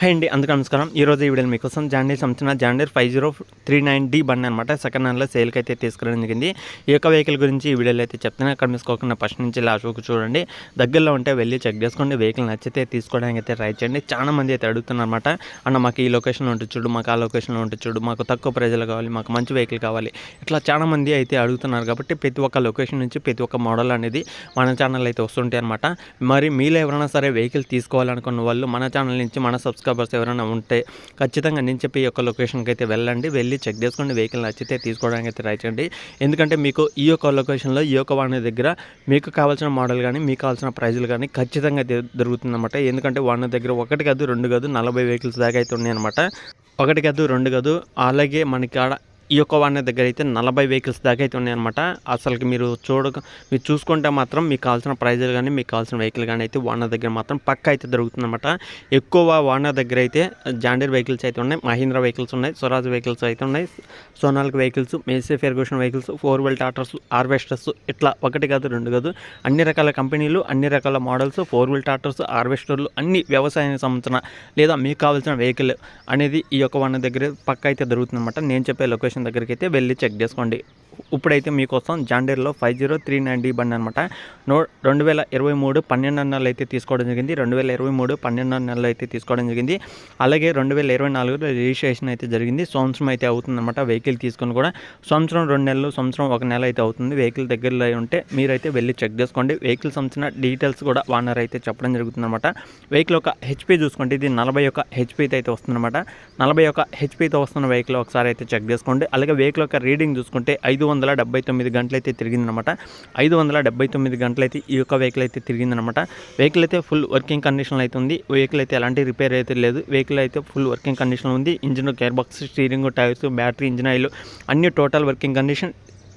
Hi అండి, అందరికీ నమస్కారం. ఈరోజు ఈ వీడియోలో మీకోసం జాండీర్ సంబంధించిన జాండీర్ 5039D బండి అనమాట సెకండ్ హ్యాండ్లో సేల్కి అయితే తీసుకురావడం జరిగింది. ఈ యొక్క వెహికల్ గురించి ఈ వీడియోలో అయితే చెప్తాను. అక్కడ మిస్కోకుండా ఫస్ట్ నుంచి లాస్ట్ వరకు చూడండి. దగ్గరలో ఉంటే వెళ్ళి చెక్ చేసుకోండి. వెహికల్ నచ్చితే తీసుకోవడానికి అయితే ట్రై చేయండి. చాలా మంది అయితే అడుగుతున్నారు అనమాట, అన్న మాకు ఈ లొకేషన్లో ఉంటుంది చూడు, మాకు ఆ లొకేషన్లో ఉంటుంది చూడు, మాకు తక్కువ ప్రైజ్లో కావాలి, మాకు మంచి వెహికల్ కావాలి, ఇట్లా చాలా మంది అయితే అడుగుతున్నారు. కాబట్టి ప్రతి ఒక్క లొకేషన్ నుంచి ప్రతి ఒక్క మోడల్ అనేది మన ఛానల్ అయితే వస్తుంటాయి అనమాట. మరి మీలో ఎవరైనా సరే వెహికల్ తీసుకోవాలనుకున్న వాళ్ళు మన ఛానల్ నుంచి మన సబ్స్క్రైబర్స్ ఎవరైనా ఉంటే ఖచ్చితంగా నేను చెప్పి ఈ యొక్క లొకేషన్కి అయితే వెళ్ళండి. వెళ్ళి చెక్ చేసుకోండి. వెహికల్ నచ్చితే తీసుకోవడానికి అయితే ట్రై చేయండి. ఎందుకంటే మీకు ఈ యొక్క లొకేషన్లో ఈ యొక్క వాహనం దగ్గర మీకు కావాల్సిన మోడల్ కానీ మీకు కావాల్సిన ప్రైజులు కానీ ఖచ్చితంగా దొరుకుతుందన్నమాట. ఎందుకంటే వాహనం దగ్గర ఒకటి కాదు, రెండు కాదు, 40 వెహికల్స్ దాకా అయితే ఉన్నాయి అనమాట. ఒకటి కాదు, రెండు కాదు, అలాగే మనకి ఆడ ఈ యొక్క వాహనం దగ్గర అయితే 40 వెహికల్స్ దాకా అయితే ఉన్నాయన్నమాట. అసలుకి మీరు చూసుకుంటే మాత్రం మీకు కావాల్సిన ప్రైజులు కానీ మీకు కావాల్సిన వెహికల్ కానీ అయితే వాహనం దగ్గర మాత్రం పక్కా అయితే దొరుకుతుందన్నమాట. ఎక్కువ వాహనం దగ్గర అయితే జాండీర్ వెహికల్స్ అయితే ఉన్నాయి, మహీంద్రా వెహికల్స్ ఉన్నాయి, స్వరాజ్ వెహికల్స్ అయితే ఉన్నాయి, Sonalika vehicles, Massey Ferguson vehicles, 4 wheel tractors, harvesters, ఇట్లా ఒకటి కాదు రెండు కాదు అన్ని రకాల కంపెనీలు, అన్ని రకాల మోడల్స్, 4 వీల్ టాటర్స్, హార్వెస్టర్లు, అన్ని వ్యవసాయానికి సంబంధించిన లేదా మీకు కావాల్సిన వెహికల్ అనేది ఈ యొక్క వాహనం దగ్గర పక్కా అయితే దొరుకుతుందన్నమాట. నేను చెప్పే లొకేషన్ దగ్గరికి అయితే వెళ్ళి చెక్ చేసుకోండి. ఇప్పుడైతే మీకోసం జాండీర్లో 5039D బండి అనమాట. 2023 12 నెలలు అయితే తీసుకోవడం జరిగింది. 2023 12 నెలలు అయితే తీసుకోవడం జరిగింది. అలాగే 2024 రిజిస్ట్రేషన్ అయితే జరిగింది. సంవత్సరం అయితే అవుతుందన్నమాట. వెహికల్ తీసుకొని కూడా సంవత్సరం 2 నెలలు, సంవత్సరం 1 నెల అయితే అవుతుంది. వెహికల్ దగ్గరలో ఉంటే మీరైతే వెళ్ళి చెక్ చేసుకోండి. వెహికల్ సంబంధించిన డీటెయిల్స్ కూడా ఓనర్ అయితే చెప్పడం జరుగుతుందన్నమాట. వెహికల్ ఒక హెచ్పీ చూసుకోండి. ఇది 41 హెచ్పీతో అయితే వస్తుందన్నమాట. 41 హెచ్పీతో వస్తున్న వెహికల్ ఒకసారి అయితే చెక్ చేసుకోండి. అలాగే వెహికల్ యొక్క రీడింగ్ చూసుకుంటే 579 గంటలు అయితే తిరిగిందనమాట. 579 గంటలు అయితే ఈ యొక్క వెహికల్ అయితే తిరిగిందనమాట. వెహికల్ అయితే ఫుల్ వర్కింగ్ కండిషన్లో అయితే ఉంది. వెహికల్ అయితే ఎలాంటి రిపేర్ అయితే లేదు. వెహికల్ అయితే ఫుల్ వర్కింగ్ కండిషన్లో ఉంది. Engine, gear box, steering, tyres, battery, engine oil అన్ని టోటల్ వర్కింగ్ కండిషన్.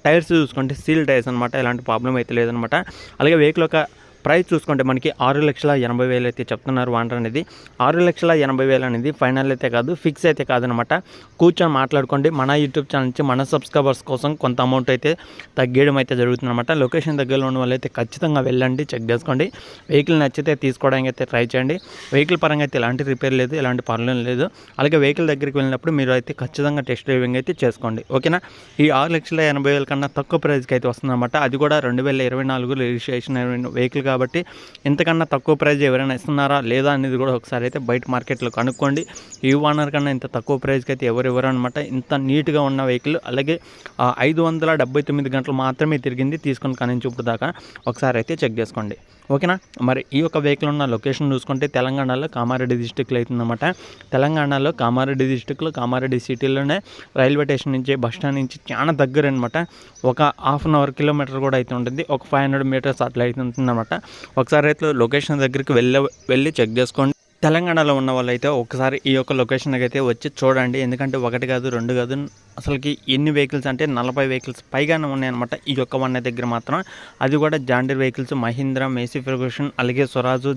టైర్స్ చూసుకుంటే సీల్ టైర్స్ అనమాట, ఎలాంటి ప్రాబ్లం అయితే లేదనమాట. అలాగే వెహికల్ యొక్క ప్రైస్ చూసుకుంటే మనకి 6,80,000 అయితే చెప్తున్నారు ఓనర్ అనేది. 6,80,000 అనేది ఫైనల్ అయితే కాదు, ఫిక్స్ అయితే కాదనమాట. కూర్చొని మాట్లాడుకోండి. మన యూట్యూబ్ ఛానల్ నుంచి మన సబ్స్క్రైబర్స్ కోసం కొంత అమౌంట్ అయితే తగ్గేయడం అయితే జరుగుతుందన్నమాట. లొకేషన్ దగ్గరలో ఉన్న వాళ్ళైతే ఖచ్చితంగా వెళ్ళండి, చెక్ చేసుకోండి. వెహికల్ నచ్చితే తీసుకోవడానికి అయితే ట్రై చేయండి. వెహికల్ పరంగా అయితే ఎలాంటి రిపేర్ లేదు, ఎలాంటి ప్రాబ్లం లేదు. అలాగే వెహికల్ దగ్గరికి వెళ్ళినప్పుడు మీరు అయితే ఖచ్చితంగా టెస్ట్ డ్రైవింగ్ అయితే చేసుకోండి, ఓకేనా. ఈ 6,80,000 కన్నా తక్కువ ప్రైస్కి అయితే వస్తుందన్నమాట. అది కూడా 2024 రిజిస్ట్రేషన్ వెహికల్ కాబట్టి ఇంతకన్నా తక్కువ ప్రైజ్ ఎవరైనా ఇస్తున్నారా లేదా అనేది కూడా ఒకసారి అయితే బయట మార్కెట్లో కనుక్కోండి. ఈ ఓనర్ కన్నా ఇంత తక్కువ ప్రైజ్కి అయితే ఎవరు అనమాట. ఇంత నీట్గా ఉన్న వెహికల్. అలాగే 579 గంటలు మాత్రమే తిరిగింది తీసుకుని కానీ ఇప్పుడు దాకా ఒకసారి అయితే చెక్ చేసుకోండి, ఓకేనా. మరి ఈ యొక్క వెహికల్ ఉన్న లొకేషన్ చూసుకుంటే తెలంగాణలో కామారెడ్డి డిస్టిక్లో అవుతుందన్నమాట. తెలంగాణలో కామారెడ్డి డిస్టిక్లో కామారెడ్డి సిటీలోనే రైల్వే స్టేషన్ నుంచి బస్ స్టాండ్ నుంచి చాలా దగ్గర అనమాట. ఒక ½ అన్ అవర్ కిలోమీటర్ కూడా అయితే ఉంటుంది. ఒక 500 మీటర్స్ అట్లా అయితే ఉంటుందన్నమాట. ఒకసారి అయితే లొకేషన్ దగ్గరికి వెళ్ళి చెక్ చేసుకోండి. తెలంగాణలో ఉన్న వాళ్ళైతే ఒకసారి ఈ యొక్క లొకేషన్కి అయితే వచ్చి చూడండి. ఎందుకంటే ఒకటి కాదు, రెండు కాదు, అసలుకి ఎన్ని వెహికల్స్ అంటే 40 వెహికల్స్ పైగానే ఉన్నాయన్నమాట ఈ యొక్క వన్ దగ్గర మాత్రం. అది కూడా John Deere vehicles, Mahindra, Massey Ferguson, అలాగే స్వరాజు,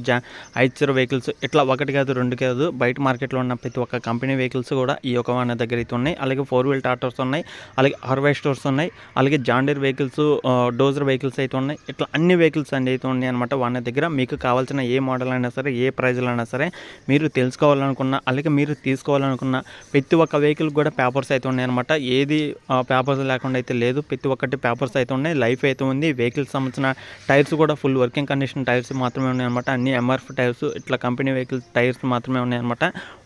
ఐచర్ వెహికల్స్, ఇట్లా ఒకటి కాదు, రెండు కాదు, బయట మార్కెట్లో ఉన్న ప్రతి ఒక్క కంపెనీ వెహికల్స్ కూడా ఈ యొక్క వన్ దగ్గర అయితే ఉన్నాయి. అలాగే 4 వీల్ టాటర్స్ ఉన్నాయి, అలాగే హార్వెస్టర్స్ ఉన్నాయి, అలాగే జాండీర్ వెహికల్స్, డోజర్ వెహికల్స్ అయితే ఉన్నాయి. ఇట్లా అన్ని వెహికల్స్ అన్ని అయితే ఉన్నాయి అనమాట వన్ దగ్గర. మీకు కావాల్సిన ఏ మోడల్ అయినా సరే, ఏ ప్రైజ్లో అయినా సరే మీరు తెలుసుకోవాలనుకున్న, అలాగే మీరు తీసుకోవాలనుకున్న ప్రతి ఒక్క వెహికల్ కూడా పేపర్స్ అయితే ఉన్నాయి అనమాట. ఏది పేపర్స్ లేకుండా అయితే లేదు. ప్రతి ఒక్కటి పేపర్స్ అయితే ఉన్నాయి. లైఫ్ అయితే ఉంది. వెహికల్స్ సంబంధించిన టైర్స్ కూడా ఫుల్ వర్కింగ్ కండిషన్ టైర్స్ మాత్రమే ఉన్నాయన్నమాట. అన్ని ఎంఆర్ఎఫ్ టైర్స్, ఇట్లా కంపెనీ వెహికల్స్ టైర్స్ మాత్రమే ఉన్నాయన్నమాట.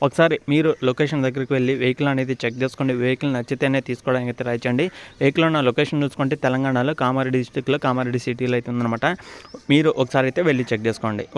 ఒకసారి మీరు లొకేషన్ దగ్గరికి వెళ్ళి వెహికల్ అనేది చెక్ చేసుకోండి. వెహికల్ నచ్చితేనే తీసుకోవడానికి అయితే ట్రై చేయండి. వెహికల్ ఉన్న లొకేషన్ చూసుకుంటే తెలంగాణలో కామారెడ్డి డిస్టిక్లో కామారెడ్డి సిటీలో అయితే ఉందన్నమాట. మీరు ఒకసారి అయితే వెళ్ళి చెక్ చేసుకోండి.